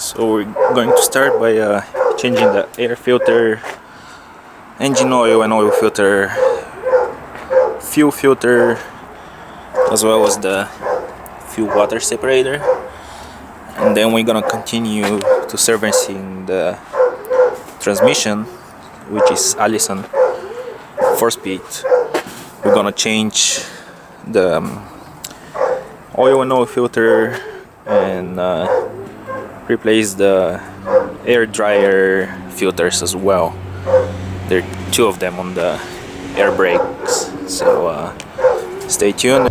So we're going to start by changing the air filter, engine oil and oil filter, fuel filter, as well as the fuel water separator. And then we're gonna continue to servicing the transmission, which is Allison 4-speed. We're gonna change the oil and oil filter and replace the air dryer filters as well. There are two of them on the air brakes, so stay tuned.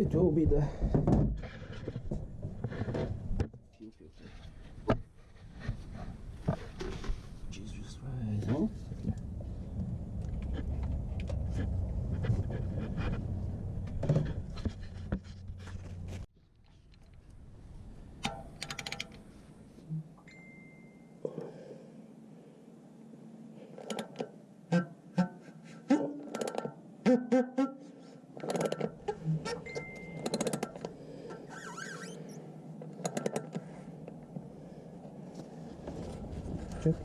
it will be the fuel filter, which is just right here. Check.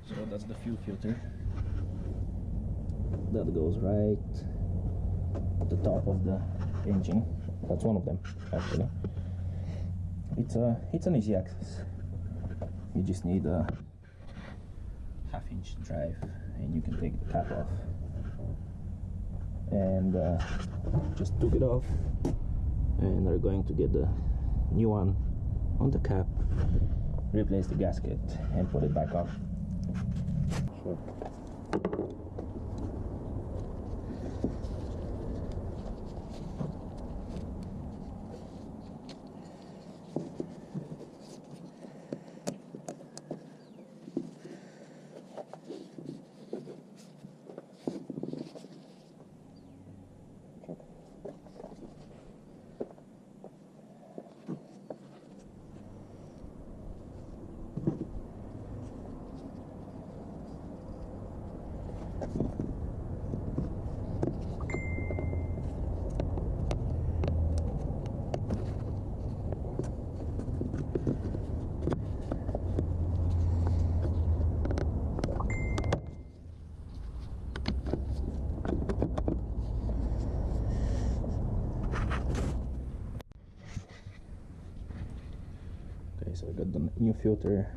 So that's the fuel filter that goes right at the top of the engine. That's one of them, actually. It's an easy access. You just need a half-inch drive and you can take the cap off, and just took it off, and are going to get the new one on the cap, replace the gasket and put it back on. Sure. Okay, so I got the new filter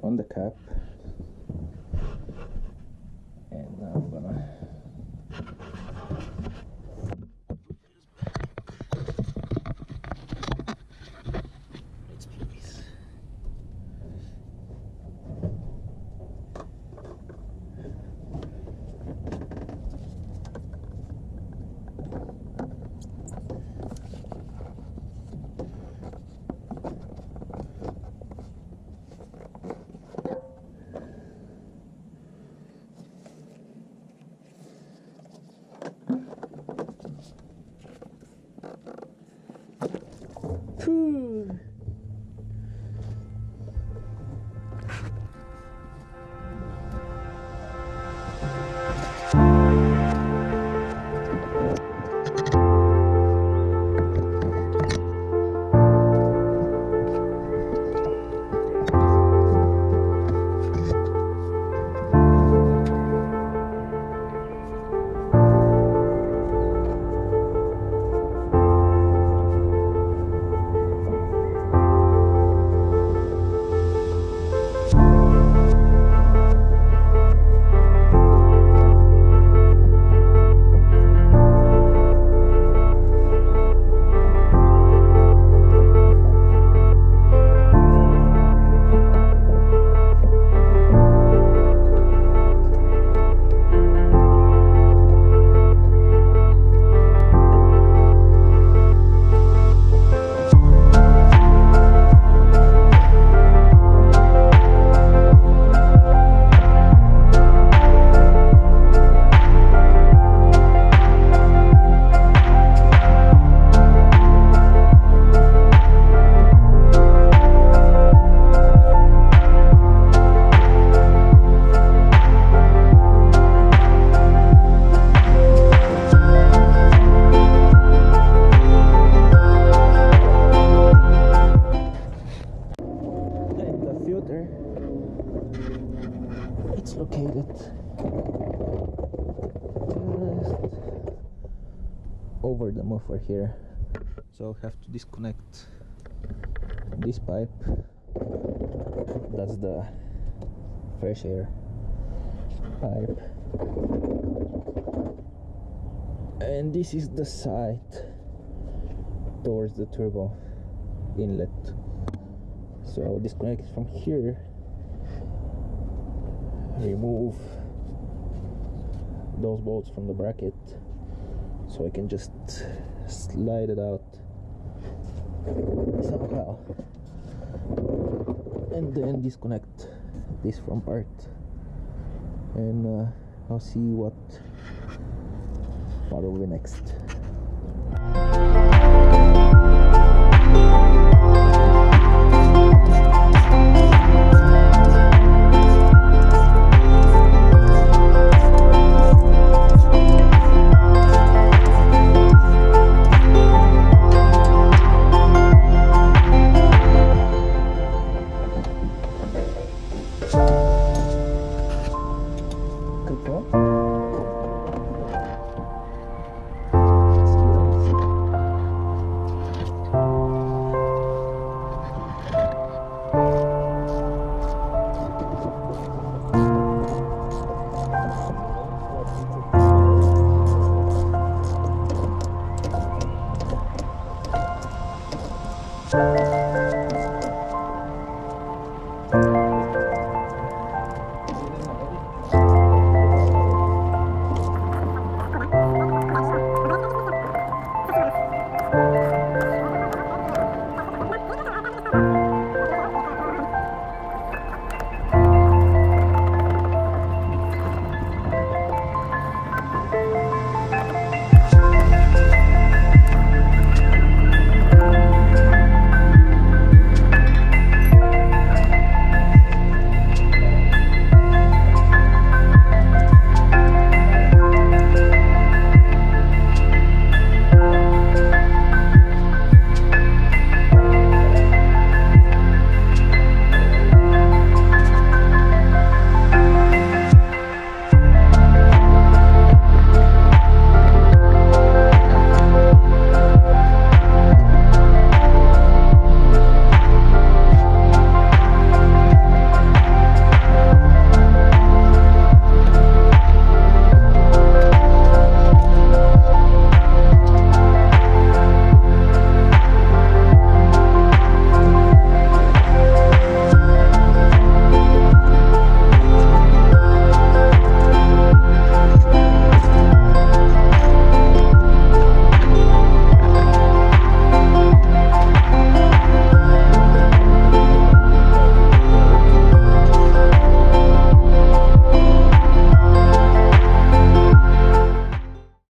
on the cap, and now I'm gonna let's please. It's located just over the muffler here, so I have to disconnect this pipe that's the fresh air pipe, and this is the side towards the turbo inlet. So I'll disconnect it from here, remove those bolts from the bracket so I can just slide it out somehow, and then disconnect this front part, and I'll see what will be next.